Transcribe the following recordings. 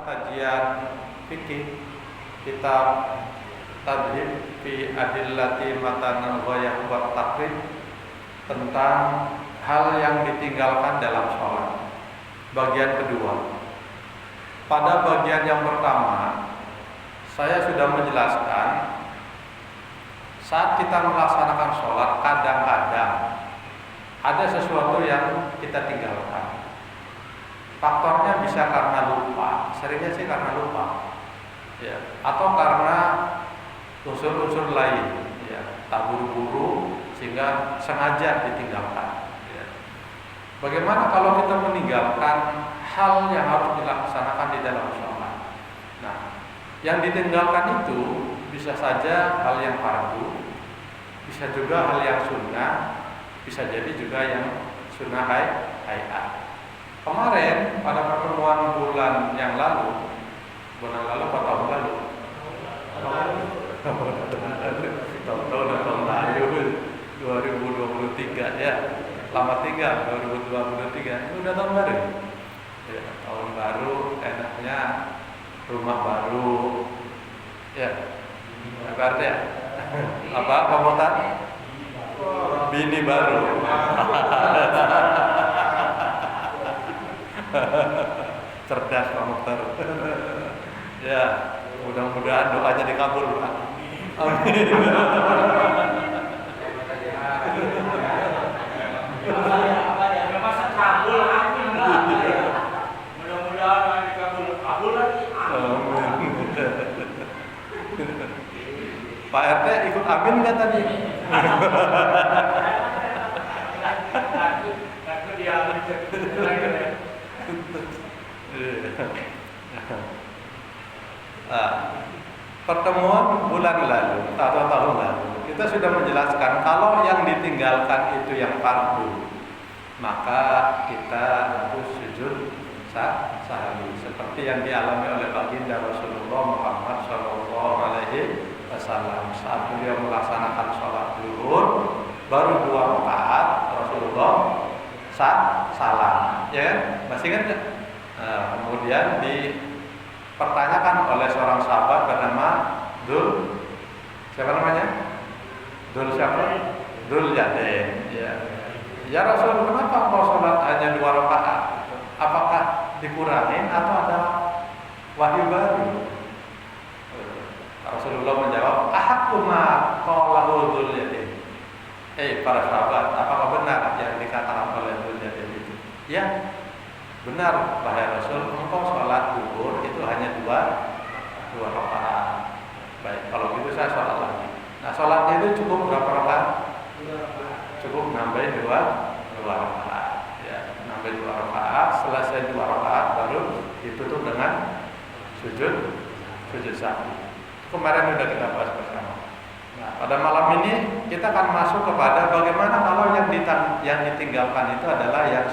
Kajian fikih kitab Tadhib fi Adillati Matan Ghayah wa Taqrib tentang hal yang ditinggalkan dalam sholat. Bagian kedua. Pada bagian yang pertama, saya sudah menjelaskan saat kita melaksanakan sholat kadang-kadang ada sesuatu yang kita tinggalkan. Faktornya bisa karena lupa, seringnya sih karena lupa, ya, atau karena unsur-unsur lain, ya, tak buru-buru sehingga sengaja ditinggalkan. Ya. Bagaimana kalau kita meninggalkan hal yang harus dilaksanakan di dalam sholat? Nah, yang ditinggalkan itu bisa saja hal yang fardu, bisa juga hal yang sunnah, bisa jadi juga yang sunnah hayat. Kemarin pada pertemuan bulan lalu atau tahun lalu, tahun lalu 2023 ya, lama tinggal 2023 ini udah tahun baru. Ya, tahun baru enaknya rumah baru, ya, berarti ya, apa komentar? Bini baru. Cerdas Pak Mukhtar. Ya, mudah-mudahan doanya dikabul, Pak. Amin. Mudah-mudahan dikabul lagi. Pak RT ikut amin nggak tadi? Aku dia pertemuan bulan lalu atau tahun lalu kita sudah menjelaskan kalau yang ditinggalkan itu yang fardu, maka kita harus sujud sahwi seperti yang dialami oleh baginda Rasulullah Muhammad SAW saat beliau melaksanakan sholat zuhur baru 2 rakaat Rasulullah salam, ya, masih ingat nggak? Kemudian dipertanyakan oleh seorang sahabat bernama siapa namanya? Dzul Yadain. Ya Rasul, kenapa kau sholat hanya 2 rakaat? Apakah dikurangin atau ada wahyu baru? Rasulullah menjawab, ahaqqu ma qalahu Dzul Yadain. Para sahabat, apakah benar yang dikatakan oleh Dzul Yadain itu? Ya, benar wahai Rasul, engkau sholat zuhur itu hanya 2 rakaat. Baik, kalau gitu saya sholat lagi. Nah, sholatnya itu cukup berapa rakaat? Cukup nambahin 2 rakaat. Ya, nambahin 2 rakaat. Selesai 2 rakaat baru ditutup dengan sujud sahwi. Kemarin sudah kita bahas bersama. Nah, pada malam ini kita akan masuk kepada bagaimana kalau yang ditinggalkan itu adalah yang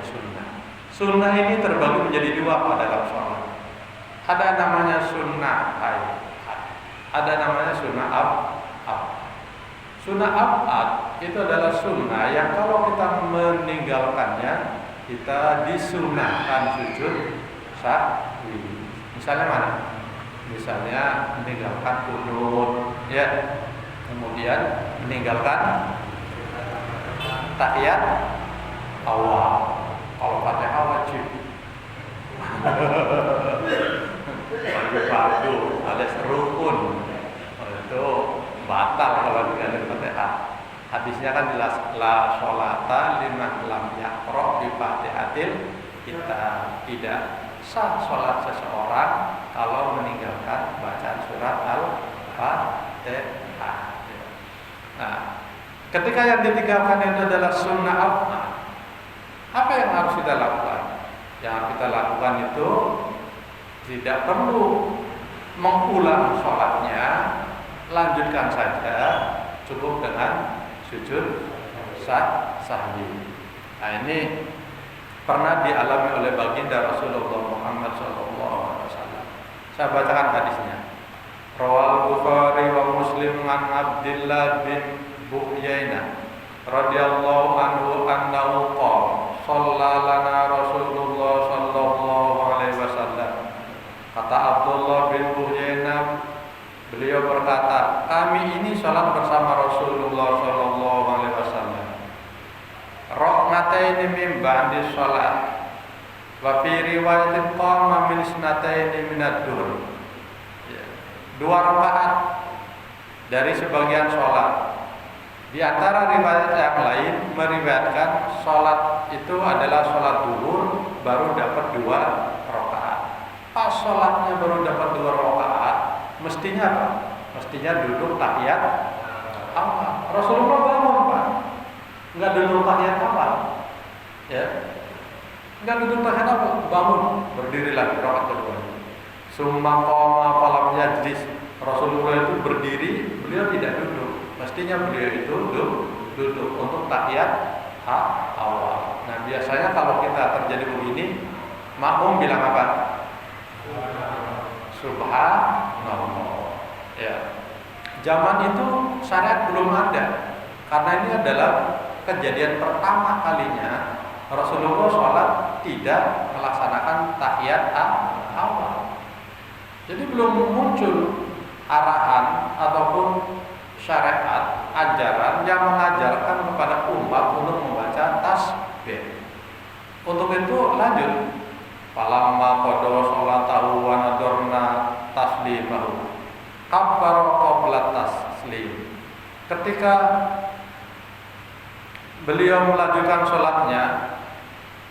sunnah. Sunnah ini terbagi menjadi 2 pada dalam sholat. Ada namanya sunnah hayat, ada namanya sunnah abad. Sunnah abad itu adalah sunnah yang kalau kita meninggalkannya kita disunnahkan sujud sahwi. Misalnya mana? Misalnya meninggalkan qunut, ya. Kemudian meninggalkan tahiyat awal. Kalau Fatihah wajib. Wajib fardu alias rukun. Itu batal kalau tidak ada Fatihah. Hadisnya kan jelas la sholata liman lam yaqra bi Fatihatil kitab. Tidak sah sholat seseorang kalau meninggalkan bacaan surat Al-Fatihah. Nah, ketika yang ditinggalkan itu adalah sunnah apa yang harus kita lakukan? Yang harus kita lakukan itu tidak perlu mengulang sholatnya, lanjutkan saja, cukup dengan sujud sahwi. Nah, ini pernah dialami oleh baginda Rasulullah Muhammad SAW. Saya bacakan hadisnya. Rawal Bukhari wa Muslim an Abdillah bin Buhyainah radhiyallahu anhu annahu qala shalla lana Rasulullah sallallahu alaihi wasallam Beliau berkata, kami ini sholat bersama Rasulullah Sallallahu Alaihi Wasallam. Rok'ataini min ba'di sholat, wa fi riwayatin qama min isnataini min ad-duhr. Dua rakaat dari sebagian sholat. Di antara riwayat yang lain meriwayatkan sholat itu adalah sholat duhur baru dapat 2 rakaat. Pas sholatnya baru dapat 2 rakaat, mestinya apa? Mestinya duduk tahiyat awal. Rasulullah bangun, Pak. Enggak duduk tahiyat awal. Ya. Enggak duduk tahiyat awal, bangun, berdiri lagi rakaat kedua. Summa qama falam yajlis. Rasulullah itu berdiri, beliau tidak duduk. Mestinya beliau itu duduk untuk tahiyat awal. Nah, biasanya kalau kita terjadi begini, makmum bilang apa? Subhanallah. Ya. Zaman itu syariat belum ada. Karena ini adalah kejadian pertama kalinya Rasulullah sholat tidak melaksanakan tahiyat awal. Jadi belum muncul arahan ataupun syariat ajaran yang mengajarkan kepada umat untuk membaca tasbih. Untuk itu lanjut. Falamma qada sholatahu wa nadarna taslimahu kabbara qabla taslim. Ketika beliau melanjutkan sholatnya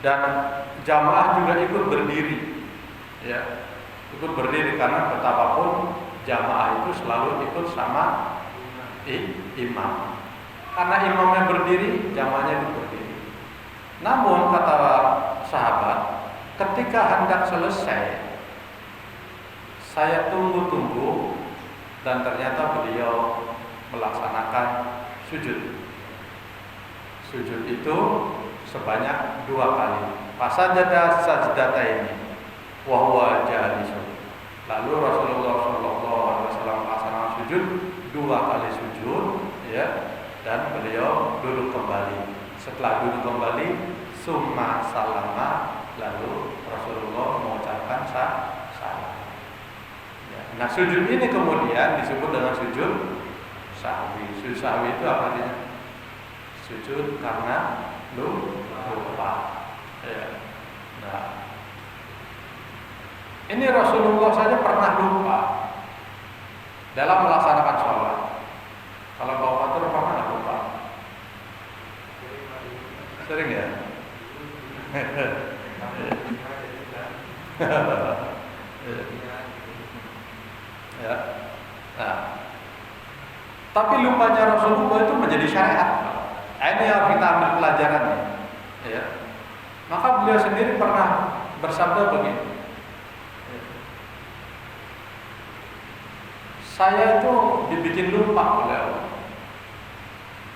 dan jamaah juga ikut berdiri, ya, ikut berdiri karena betapapun jamaah itu selalu ikut sama imam. Karena imamnya berdiri, jamaahnya ikut berdiri. Namun kata sahabat, ketika hendak selesai, saya tunggu-tunggu dan ternyata beliau melaksanakan sujud. Sujud itu sebanyak 2 kali. Fasajada sajdataini wa huwa jalisun. Lalu Rasulullah SAW melaksanakan sujud 2 kali sujud, ya, dan beliau duduk kembali. Setelah duduk kembali, summa salama, lalu Rasulullah mengucapkan salam. Ya. Nah, sujud ini kemudian disebut dengan sujud sahwi. Sujud sahwi itu apa artinya? Sujud karena lupa. Ya. Nah, ini Rasulullah saja pernah lupa dalam melaksanakan sholat. Kalau Pak Fatur pernah nggak lupa? Sering ya? Ya. Nah, tapi lupanya Rasulullah itu menjadi syariat. Nah, ini yang kita ambil pelajarannya. Ya. Maka beliau sendiri pernah bersabda begini. Saya itu dibikin lupa oleh Allah.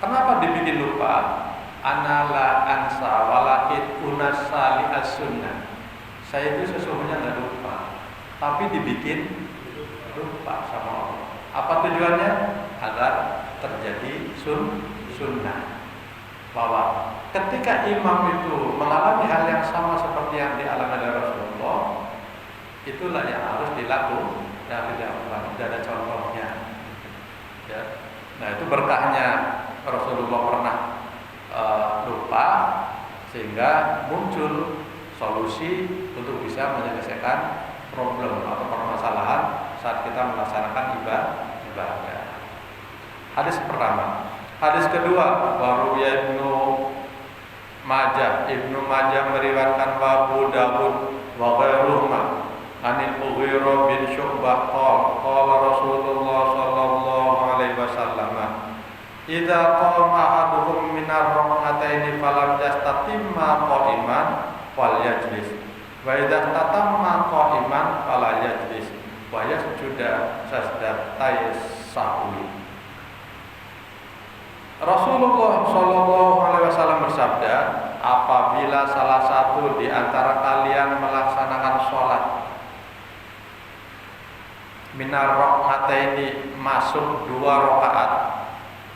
Kenapa dibikin lupa? Anala ansa walakin unasali as-sunnah. Saya itu sesungguhnya nggak lupa, tapi dibikin lupa sama Allah. Apa tujuannya? Agar terjadi sunnah. Bahwa ketika imam itu mengalami hal yang sama seperti yang dialami oleh Rasulullah, itulah yang harus dilakukan. Tidak ada contohnya. Ya. Nah, itu berkahnya Rasulullah pernah lupa sehingga muncul solusi untuk bisa menyelesaikan problem atau permasalahan saat kita melaksanakan ibadah. Hadis pertama. Hadis kedua, baru Ibnu Majah meriwayatkan Abu Dawud wa ghairuhuma Anil Mughirah bin Syu'bah qala Rasulullah sallallahu alaihi wasallam idza qama ahadukum minar rak'ataini falam yastatimma qa'iman falyajlis wa idza tatamma qa'iman fala yajlis wa yasjuda sajdatai sahwi. Rasulullah sallallahu alaihi wasallam bersabda, apabila salah satu di antara kalian melaksanakan sholat minar rak'ataini masuk 2 rakaat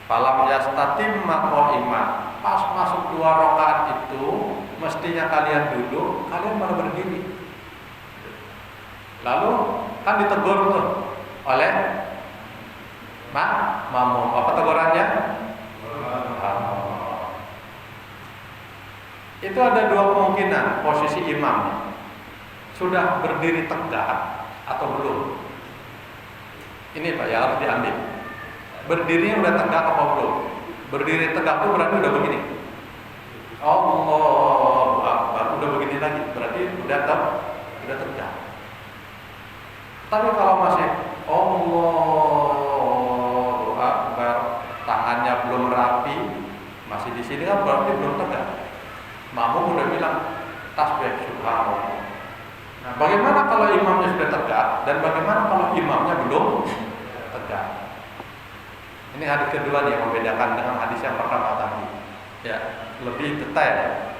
falam yastatimma qa'iman, pas masuk 2 rakaat itu mestinya kalian duduk, kalian malah berdiri. Lalu kan ditegur tuh oleh Makmum. Apa tegurannya? Itu ada dua kemungkinan posisi imam. Sudah berdiri tegak atau belum? Ini Pak yang harus diambil. Berdirinya udah tegak atau belum? Berdiri tegak itu berarti udah begini. Allahu Akbar, udah begini lagi, berarti udah tegak. Tapi kalau masih Allahu Akbar, tangannya belum rapi, masih di sini kan berarti belum tegak. Makmum udah bilang tasbih subhanallah. Nah, bagaimana kalau imamnya sudah tegak dan bagaimana kalau imamnya belum tegak? Ini hadis kedua nih yang membedakan dengan hadis yang pertama tadi. Ya, lebih detail.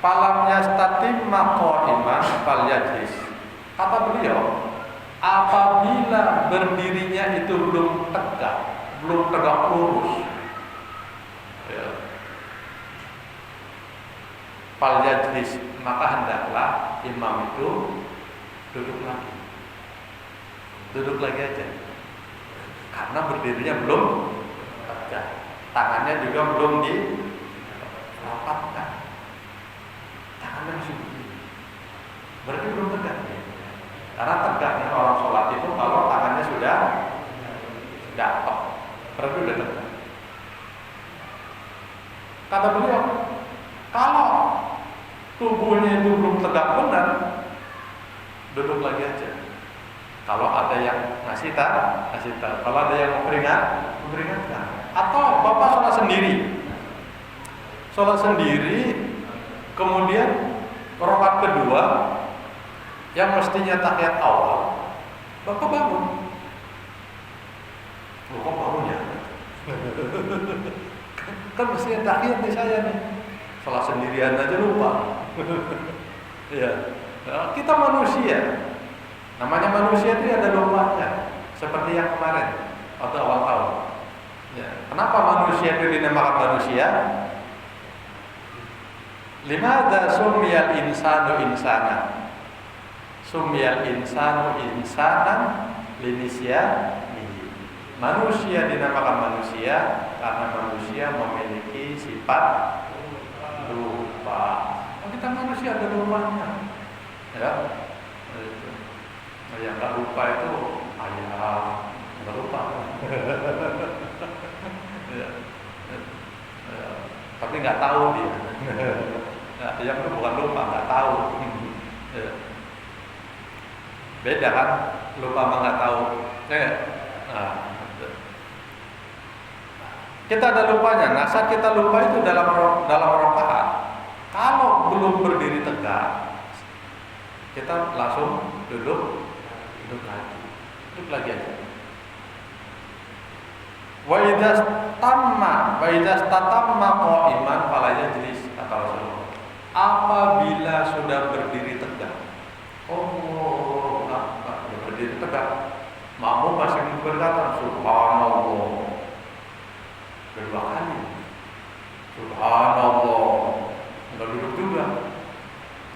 Falamnya statimma qa'iman falyajlis. Kata beliau, apabila berdirinya itu belum tegak lurus, ya, falyajlis, maka hendaklah imam itu duduk lagi aja, karena berdirinya belum tegak, tangannya juga belum dirapatkan, tangannya masih begini, berarti belum tegak. Karena tegaknya orang sholat itu kalau tangannya sudah tok, berarti sudah tegak. Kata beliau, kalau tubuhnya itu belum tegak benar, duduk lagi aja. Kalau ada yang ngasih tahu. Kalau ada yang memperingatkan. Atau Bapak sholat sendiri, kemudian rakaat kedua yang mestinya tahiyat awal, Bapak bangun. Loh, kok bangun ya? Kan mestinya tahiyat nih saya nih. Sholat sendirian aja lupa. Ya, kita manusia. Namanya manusia itu ada lupanya, seperti yang kemarin waktu awal tahun. Ya. Kenapa manusia itu dinamakan manusia? Limadza sumiyal insanu insana? Sumiyal insanu insanan linisya. Manusia dinamakan manusia karena manusia memiliki sifat lupa. Kita manusia ada lupanya. Ya. Yang nggak lupa itu ayah, nggak lupa. Ya. Ya. Tapi nggak tahu dia. Nah, yang itu bukan lupa, nggak tahu. Ya. Beda kan, lupa sama nggak tahu. Ya. Nah, kita ada lupanya. Nah, saat kita lupa itu dalam rakaat, kalau belum berdiri tegak, kita langsung duduk lagi aja. Wa idza tatamma qa'iman fala yajlis, kata Rasulullah. Apabila sudah berdiri tegak, berdiri tegak, makmum masih berkata subhanallah kedua kali, subhanallah, nggak duduk juga.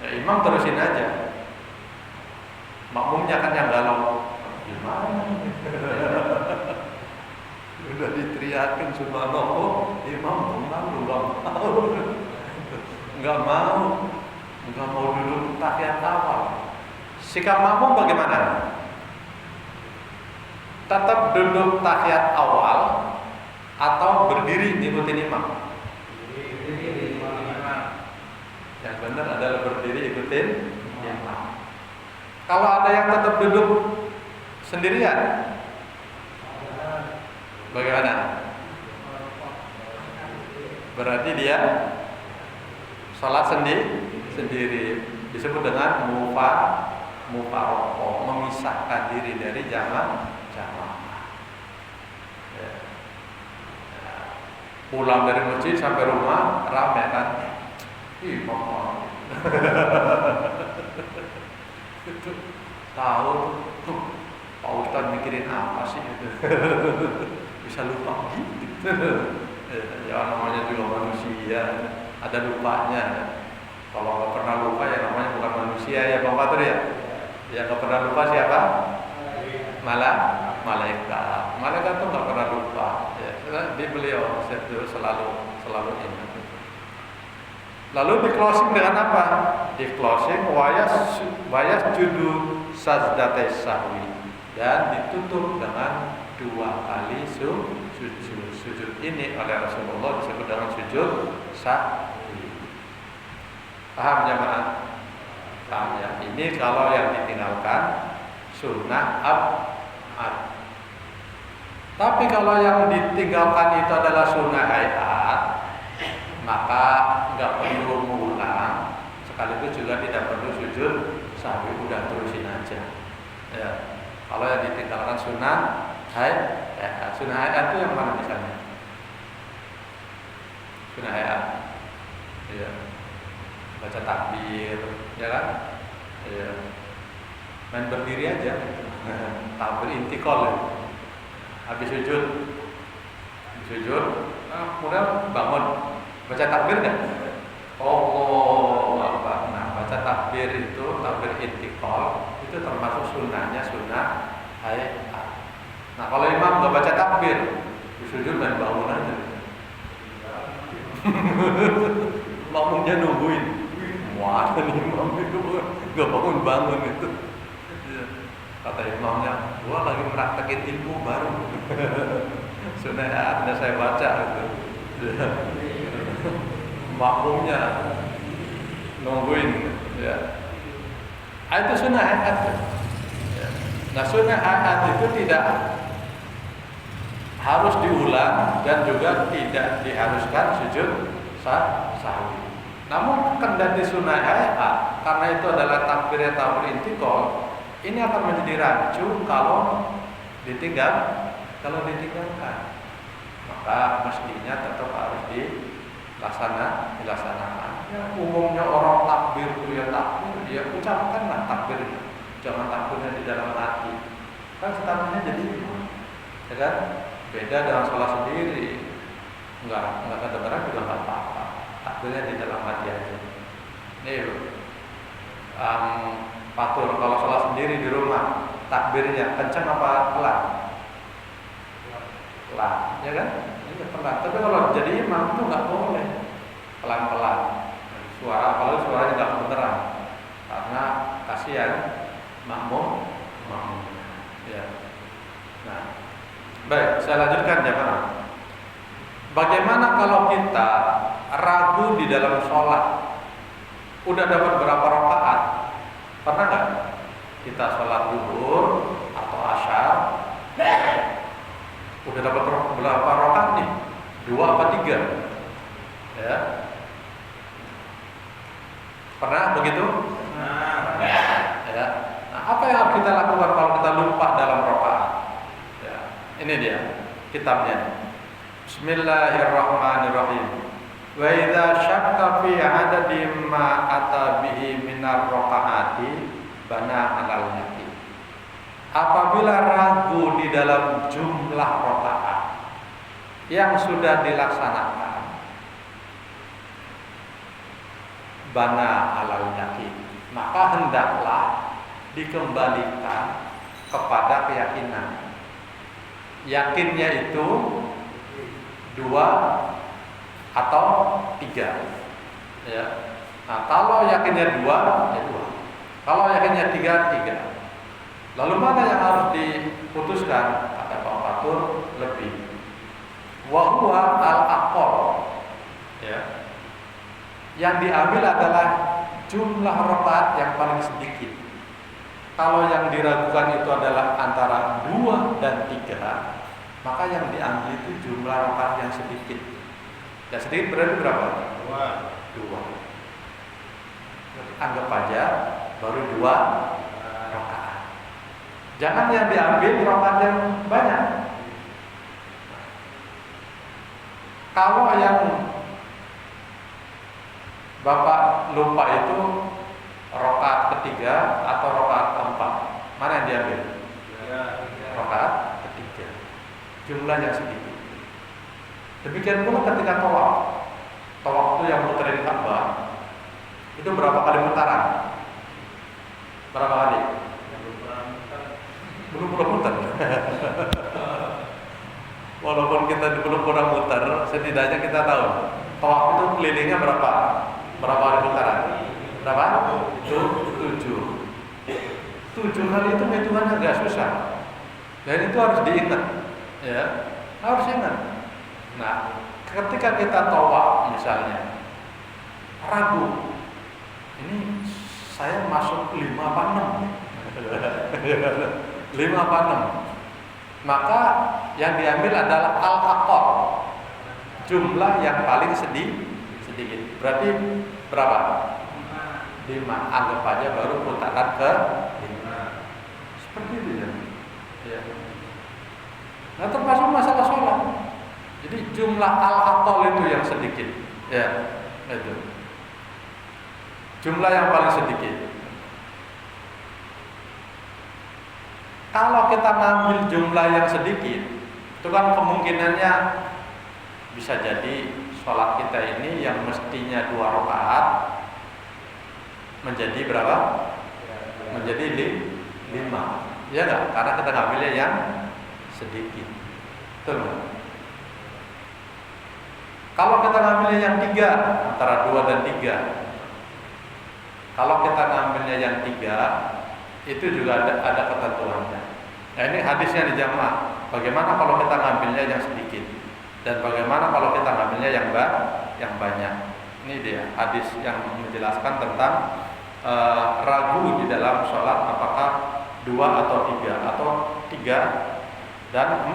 Ya, imam terusin aja. Makmumnya kan yang galau. Gimana? Udah diteriakin subhanallah, imam nggak mau duduk tahiyat awal. Sikap makmum bagaimana? Tetap duduk tahiyat awal atau berdiri ngikutin imam? Yang benar adalah berdiri ikutin imam. Kalau ada yang tetap duduk sendirian, bagaimana? Berarti dia sholat sendiri. Disebut dengan mufaroqah, memisahkan diri dari jamaah. Ya. Pulang dari masjid sampai rumah ramai kan? Imam. Itu tahu tuh Pak Ustadz mikirin apa sih itu. Bisa lupa gitu. Ya namanya juga manusia, ada lupanya. Kalau nggak pernah lupa ya namanya bukan manusia ya Pak Fatur ya. Yang nggak pernah lupa siapa? Malaikat itu nggak pernah lupa. Ya, di beliau selalu ingat. Lalu di closing dengan apa? Di closing wayas judu sajdate sahwi, dan ditutup dengan 2 kali sujud. Sujud ini oleh Rasulullah disebut dengan sujud sahwi. Paham jemaah? Paham ya? Ini kalau yang ditinggalkan sunnah abad. Tapi kalau yang ditinggalkan itu adalah sunnah hayat, maka nggak perlu mengulang. Sekaligus juga tidak perlu sujud sahwi, udah terusin aja. Ya. Kalau yang ditinggalkan sunnah hayat itu yang mana misalnya? Sunnah hayat, ya. Baca takbir, ya kan? Ya. Main berdiri aja, takbir intikal ya. Habis sujud, kemudian bangun, baca takbir nggak? Akbar. Nah, baca takbir itu, takbir intikal itu termasuk sunnahnya sunnah hayat. Nah, kalau imam nggak baca takbir, sujud dan bangun aja. Makmumnya nungguin. Wah, imam itu nggak bangun itu. Kata imamnya, gua lagi meraktekin ilmu baru. Sunnah hayatnya saya baca itu. Makmumnya nungguin, ya. Itu sunnah hayat. Nah, sunnah hayat itu tidak harus diulang dan juga tidak diharuskan sujud sahwi. Namun kendati sunnah hayat, karena itu adalah takbir intikal, ini akan menjadi rancu kalau ditinggalkan. Maka mestinya tetap harus dilaksanakan. Ya, umumnya orang takbir itu ya takbir, dia ucapkanlah takbirnya. Jangan takbirnya di dalam hati. Kan statusnya jadi ya kan? Beda dengan sholat sendiri. Enggak kedengeran juga enggak apa-apa. Takbirnya di dalam hati aja. Nih, Fatur kalau sholat sendiri di rumah, takbirnya kencang apa pelan? Pelan, ya kan? Ini pelan. Tapi kalau jadi imam itu nggak boleh pelan-pelan. Kalau suaranya nggak kedengeran, karena kasihan makmum. Ya. Nah, baik, saya lanjutkan ya Pak. Bagaimana kalau kita ragu di dalam sholat? Udah dapat berapa rakaat? Pernah nggak kita sholat zuhur atau asyar, udah dapat berapa rakaat nih? 2 apa 3? Ya, pernah begitu? Ya. Nah, apa yang harus kita lakukan kalau kita lupa dalam rakaat? Ya, ini dia kitabnya. Bismillahirrahmanirrahim. Wa idza syakka fi adadi ma ata bihi minar rakaati bana alal yaqin. Apabila ragu di dalam jumlah rakaat yang sudah dilaksanakan, bana alal yaqin, maka hendaklah dikembalikan kepada keyakinan. Yakinnya itu 2 atau 3, ya. Nah, kalau yakinnya 2, ya 2. Kalau yakinnya 3. Lalu mana yang harus diputuskan? Kata Pak Fatur, lebih. Wa huwa al-aqall. Ya. Yang diambil adalah jumlah rakaat yang paling sedikit. Kalau yang diragukan itu adalah antara 2 dan 3, maka yang diambil itu jumlah rakaat yang sedikit. Ya, sedikit berarti berapa? 2. Anggap aja baru 2 rakaat. Jangan yang diambil rakaat yang banyak. Kalau yang Bapak lupa itu rakaat ketiga atau rakaat keempat, mana yang diambil? Rakaat ketiga. Jumlahnya sedikit. Demikian pula ketika tawaf itu yang muterin Ka'bah, itu berapa kali putaran? Berapa kali? belum pernah muter. Walaupun kita belum pernah muter, setidaknya kita tahu tawaf itu kelilingnya berapa kali putaran? Berapa? Itu 7 kali itu hitungannya agak susah. Dan itu harus diingat, ya, harus ingat. Nah, ketika kita tawaf misalnya ragu, ini saya masuk 5 apa 6? 5 apa 6? Maka yang diambil adalah al-aqall, jumlah yang paling sedikit. Berarti berapa? 5. Anggap aja baru putaran ke 5. Seperti itu ya. Ya. Nah, termasuk masalah sholat. Jadi jumlah al-aqall itu yang sedikit. Ya, itu. Jumlah yang paling sedikit. Kalau kita ngambil jumlah yang sedikit, itu kan kemungkinannya bisa jadi sholat kita ini yang mestinya 2 rakaat menjadi berapa? Menjadi 5. Ya enggak? Karena kita ngambilnya yang sedikit. Betul. Kalau kita ngambilnya yang 3, antara 2 dan 3. Kalau kita ngambilnya yang 3, itu juga ada ketentuannya. Nah, ini hadisnya di jamaah. Bagaimana kalau kita ngambilnya yang sedikit? Dan bagaimana kalau kita ngambilnya yang banyak? Ini dia hadis yang menjelaskan tentang ragu di dalam sholat, apakah 2 atau 3 atau 3 dan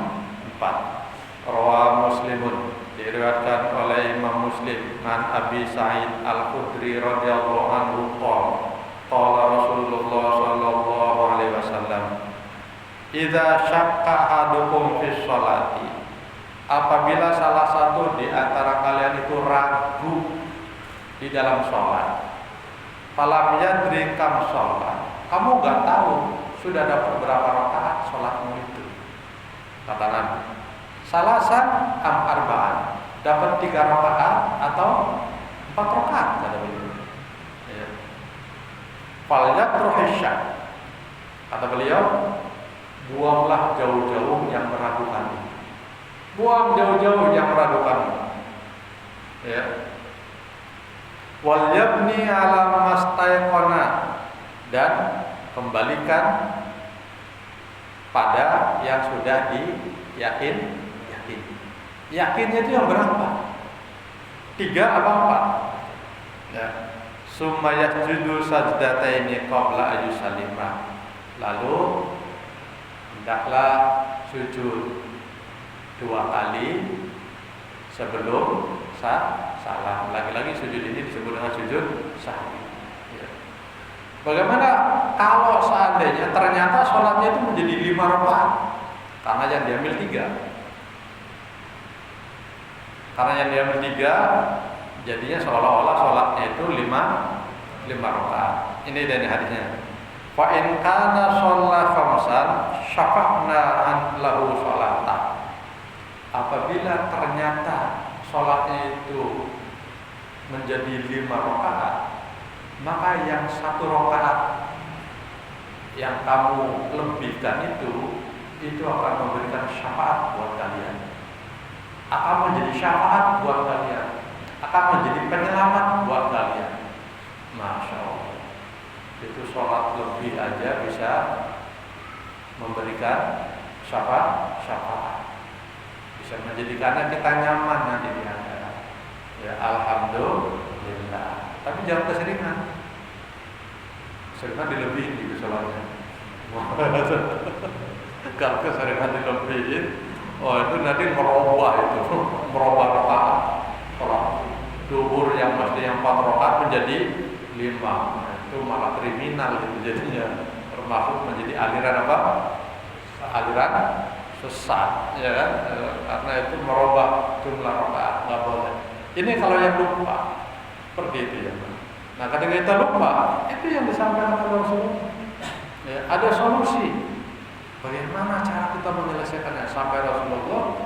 4. Rawah Muslimun, diriwayatkan oleh Imam Muslim, an Abi Sa'id Al-Khudri radhiyallahu anhu qala Rasulullah sallallahu alaihi wasallam, idza syakka ahadukum fi sholati, apabila salah satu di antara kalian itu ragu di dalam sholat, falam yadri kam sholat, kamu enggak tahu sudah dapat berapa rakaat sholatmu itu. Kata Nabi, salasan am arba'an, dapat 3 rakaat atau 4 rakaat, kata beliau. Ya. Fal yatruhisyak, kata beliau, buanglah jauh-jauh yang meragukan. Buang jauh-jauh yang meragukan. Ya. Wal yabni ala mastayqana, dan kembalikan pada yang sudah yakinnya itu yang berapa? 3 apa 4? Ya. Summa yasjudu sajdataini qabla ayyusalima, lalu hendaklah sujud 2 kali sebelum salam. Lagi-lagi sujud ini disebut dengan sujud sahwi. Ya. Bagaimana kalau seandainya ternyata sholatnya itu menjadi 5 rakaat? Karena yang diambil 3. Karena yang diambil 3, jadinya seolah-olah sholatnya itu 5 rakaat. Ini dari hadisnya. Fa in kana shalla khamsan syafa'na an lahu sholata. Apabila ternyata sholatnya itu menjadi 5 rakaat, maka yang 1 rakaat yang kamu lebihkan itu akan memberikan syafaat buat kalian, akan menjadi syafaat buat kalian, akan menjadi penyelamat buat kalian. Masya Allah, itu sholat lebih aja bisa memberikan syafaat, bisa menjadikannya kita nyaman nanti di akhirat. Ya, alhamdulillah. Tapi jangan keseringan. Keseringan dilebihin gitu sholatnya. Kalau keseringan dilebihin, itu nanti merubah rakaat. Sholat duhur yang mestinya 4 rakaat menjadi 5. Itu malah kriminal gitu jadinya, termasuk menjadi aliran apa? Aliran sesat, ya kan? Karena itu merubah jumlah rakaat, nggak boleh. Ini kalau yang lupa seperti itu ya. Nah, ketika kita lupa, itu yang disampaikan oleh Rasulullah. Ya, ada solusi. Bagaimana cara kita menyelesaikannya? Sampai Rasulullah,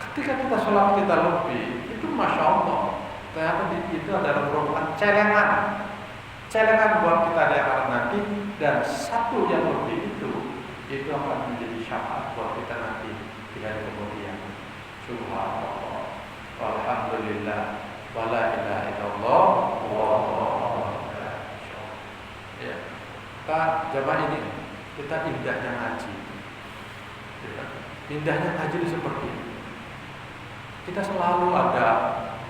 ketika kita sholat kita lebih, itu masya Allah, ternyata itu adalah merupakan celengan buat kita di akhirat nanti. Dan satu yang lebih itu itu akan menjadi syafaat buat kita nanti di hari kemudian. Subhanallah, walhamdulillah, wala ilaha illallah, wallahu akbar. Ya, kita jamaah ini kita indahnya ngaji. Ya, indahnya ngaji itu seperti ini. Kita selalu ada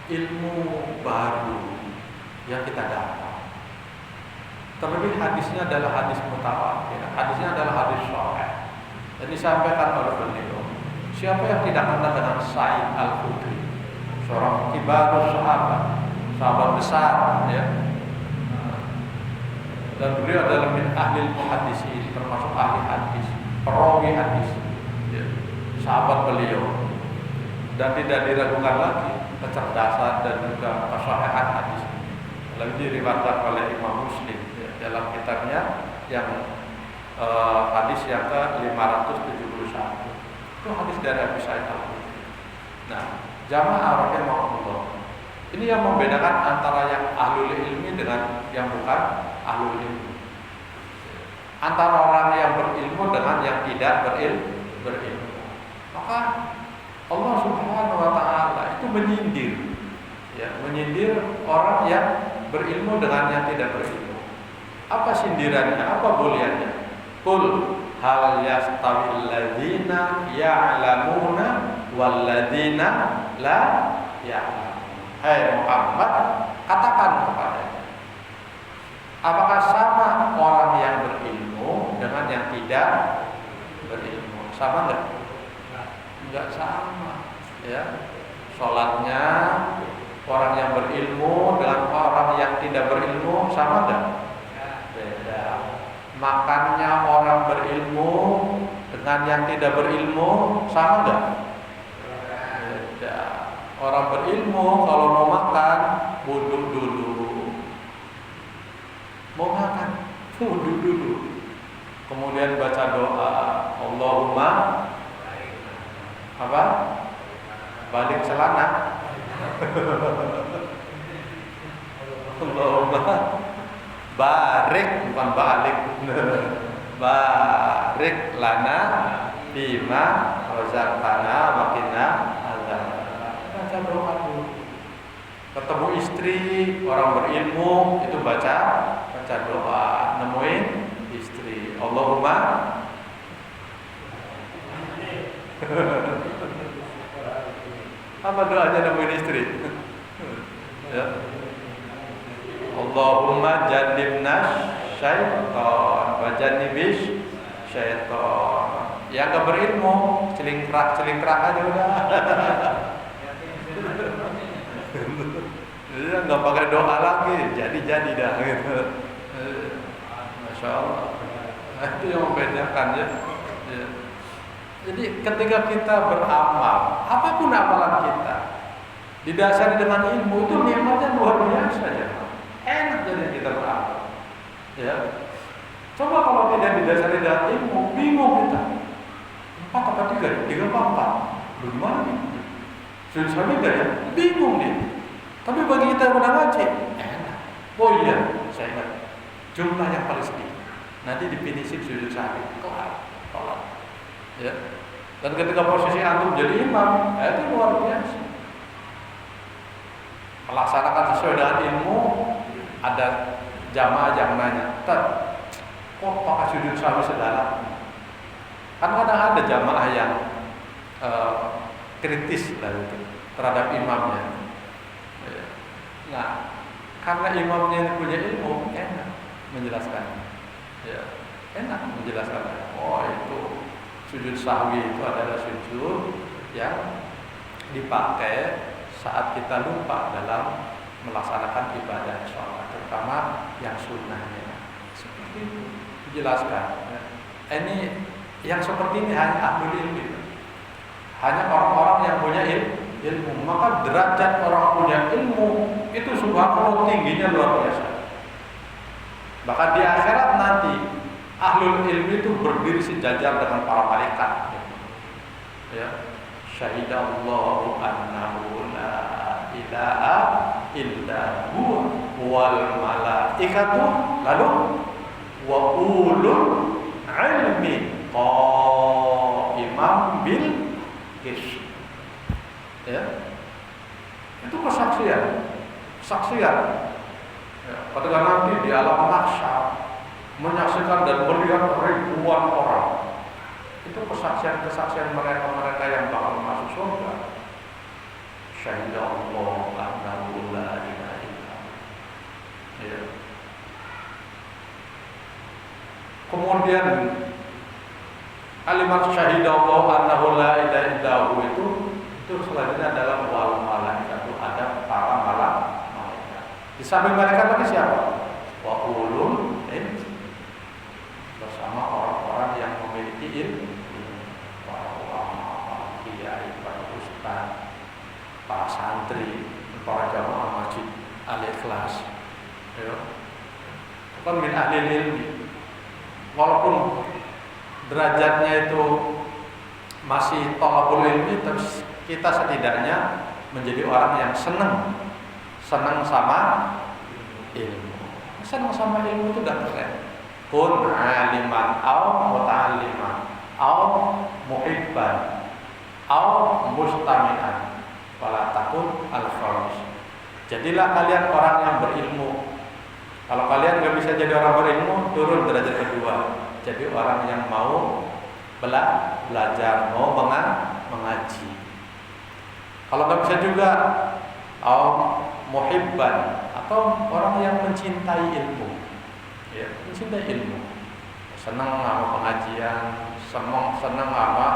ilmu baru yang kita dapat. Terlebih hadisnya adalah hadis mutawatir, hadisnya adalah hadis sahih. Dan disampaikan oleh beliau, siapa yang tidak kenal dengan Sa'id Al-Khudri, seorang kibarus sahabat besar, ya. Dan beliau adalah min ahli muhaddisin, termasuk ahli hadis, perawi hadis, ya. Sahabat beliau, dan tidak diragukan lagi kecerdasan dan juga kesahihan hadis. Lalu diriwayatkan oleh Imam Muslim, ya, dalam kitabnya yang hadis yang ke-571. Itu hadis dari Abu Sa'id Al-Khudri. Nah, jamaah rahimahullah, ini yang membedakan antara yang ahlul ilmi dengan yang bukan ahlul ilmi. Antara orang yang berilmu dengan yang tidak berilmu. Maka Allah Subhanahu wa taala itu menyindir, ya, menyindir orang yang berilmu dengan yang tidak berilmu. Apa sindirannya? Apa buliannya? Qul hal yastawil ladzina ya'lamuna wal ladzina la ya'lamun. Hai Muhammad, katakan kepadanya, apakah sama orang yang berilmu dengan yang tidak berilmu? Sama enggak? Enggak sama, ya. Salatnya orang yang berilmu dengan orang yang tidak berilmu sama enggak? Beda. Makannya orang berilmu dengan yang tidak berilmu sama enggak? Beda. Orang berilmu kalau mau makan wudhu dulu. Mau makan wudhu dulu. Kemudian baca doa, Allahumma apa? Balik celana. Allahumma barik, bukan balik. Barik lana bima razaqtana wa qina adzabannar. Baca doa dulu. Ketemu istri, orang berilmu itu baca doa. Nemuin istri, Allahumma apa doanya nemuin istri? Ya. Allahumma jannibna syaitan wa jannibish syaitan. Yang gak berilmu celingkrak aja udah. Dia nggak pakai doa lagi, jadi dah gitu. Masya Allah. Itu yang membedakan ya. Jadi ketika kita beramal, apapun amalan kita didasari dengan ilmu, itu nikmatnya luar biasa ya. Enak jadi kita beramal. Ya. Coba kalau tidak didasari dengan ilmu, bingung kita. 4 apa 3? 3 apa 4? Lu gimana nih? Sudah enggak ya? Bingung nih. Tapi bagi kita yang udah ngaji, enak. Oh iya, saya ingat jumlah yang paling sedikit. Nanti dipinisin sujud sehari, kelar. Ya. Dan ketika posisi antum jadi imam, itu luar biasa. Melaksanakan sesuai dengan ilmu, ada jamaah yang nanya, kok pakai sujud sahwi segala? Kan kadang ada jamaah yang kritis terhadap imamnya. Nah, karena imamnya ini punya ilmu, enak menjelaskannya. Ya, enak menjelaskannya. Oh, itu sujud sahwi itu adalah sujud yang dipakai saat kita lupa dalam melaksanakan ibadah sholat, terutama yang sunnahnya. Seperti itu dijelaskan. Ini yang seperti ini hanya ahlul ilmi, hanya orang-orang yang punya ilmu. Maka derajat orang punya ilmu itu subhanallah tingginya luar biasa. Bahkan di akhirat nanti ahlul ilmi itu berdiri sejajar dengan para malaikat. Ya, syahidallahu annahu la ilaha illa huwa wal malaikatu lalu wa ulul ilmi Qa'imam bil qist. Ya. Itu kesaksian. Ya, ketika nanti di alam mahsyar menyaksikan dan melihat ribuan orang, itu kesaksian mereka yang bakal masuk surga. Syahidallahu annahu la ilaha illallah. Ya. Kemudian kalimat syahidallahu annahu la ilaha illallah itu selanjutnya adalah wal malaikatu, ada para malaikat. Di samping malaikat lagi siapa? Wa ulul ilmi, bersama orang-orang yang memiliki ilmu, para ulama, para kiai, para ustaz, para santri, para jamaah masjid al-ikhlas. Ya. Bukan min ahli ilmi. Walaupun derajatnya itu masih thalabul ilmi, tapi kita setidaknya menjadi orang yang senang sama ilmu. Senang sama ilmu itu udah keren. Kun aliman au muta'alliman au muhibban au mustami'an wala takun al-khamis. Jadilah kalian orang yang berilmu. Kalau kalian gak bisa jadi orang berilmu, turun derajat kedua. Jadi orang yang mau belajar, mau mengaji. Kalau nggak bisa juga, muhibban, atau orang yang mencintai ilmu, ya, mencintai ilmu, senang sama pengajian, senang sama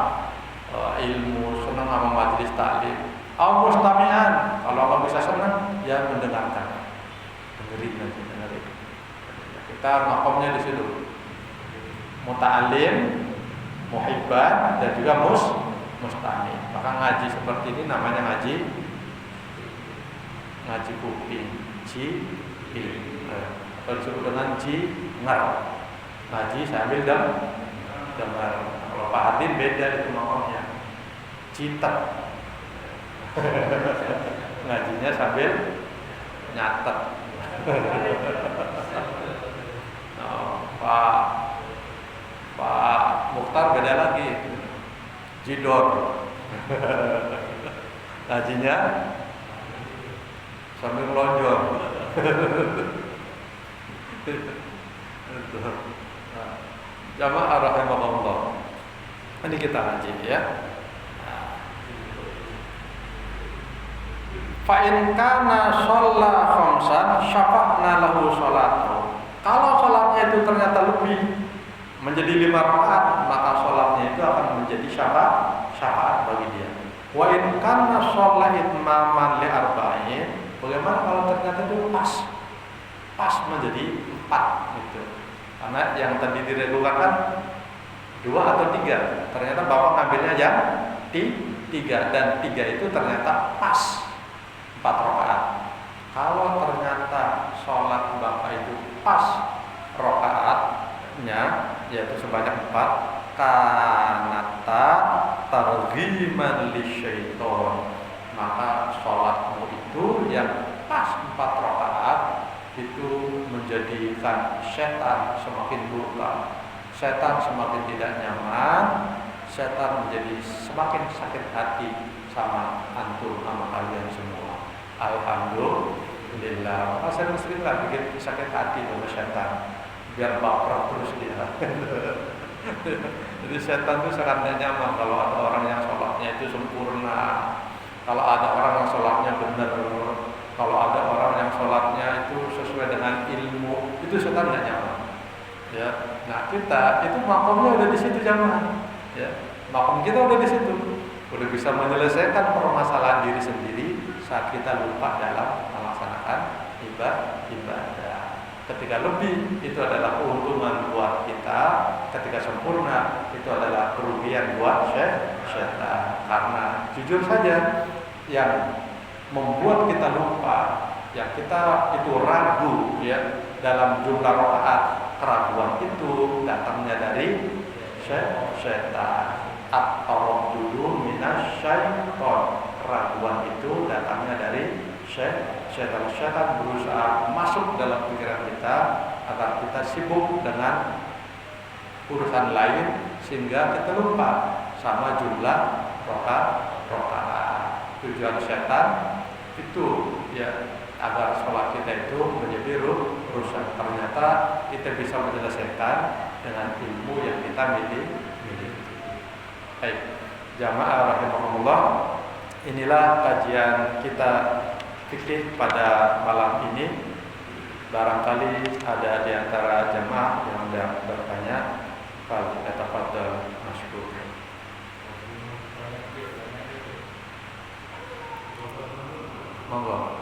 ilmu, senang sama majelis taklim. Mustami'an, kalau nggak bisa senang, ya mendengarkan, dengerin. Kita makomnya di situ, muta'alim, muhibban, dan juga mustami. Maka ngaji seperti ini namanya ngaji kuping, atau disebut dengan ngar. Ngaji sambil dengar. Kalau Pak Hadin beda itu makomnya, citet. Ngajinya sambil nyatet. Pak Mukhtar beda lagi, jidor. Ngajinya sambil melonjor. Jamaah rahimakumullah. Ini kita ngaji ya. Fa in kana shalla khamsan syafa'na lahu sholatu. Kalau sholatnya itu ternyata lebih menjadi 5 rakaat, maka sholatnya itu akan menjadi syafaat bagi dia. Wa in kana sholat itmaman li arba'in. Bagaimana kalau ternyata itu pas menjadi 4 gitu. Karena yang tadi diragukan kan 2 atau 3. Ternyata Bapak ngambilnya yang 3, dan 3 itu ternyata pas 4 rakaat. Kalau ternyata sholat Bapak itu pas rakaatnya, yaitu sebanyak 4, kanata targhiman lisyaiton, maka sholatmu itu yang pas 4 rakaat itu menjadikan setan semakin murka, setan semakin tidak nyaman, setan menjadi semakin sakit hati sama antum, sama kalian semua. Alhamdulillah. Sering-sering lah bikin sakit hati sama setan, biar baper terus dia. Jadi setan itu sangat tidak nyaman kalau ada orang yang sholatnya itu sempurna, kalau ada orang yang sholatnya benar, kalau ada orang yang sholatnya itu sesuai dengan ilmu, itu setan tidak nyaman. Ya, nah kita itu makomnya udah di situ jamaah. Ya, makom kita udah di situ, udah bisa menyelesaikan permasalahan diri sendiri saat kita lupa dalam melaksanakan ibadah. Ketika lebih, itu adalah keuntungan buat kita. Ketika sempurna, itu adalah kerugian buat syaitan. Karena jujur saja, yang membuat kita lupa, yang kita itu ragu ya dalam jumlah rakaat, keraguan itu datangnya dari syaitan. Atau dulu minasyaiton, keraguan itu datangnya dari syaitan. Syaitan berusaha masuk dalam pikiran kita agar kita sibuk dengan urusan lain sehingga kita lupa sama jumlah rokaat. Tujuan setan itu ya agar sholat kita itu menjadi rusak. Ternyata kita bisa menyelesaikan dengan ilmu yang kita miliki. Baik, jamaah rahimahumullah, inilah kajian kita fikih pada malam ini. Barangkali ada di antara jamaah yang hendak bertanya, fal yatafadhal masykur. Monggo.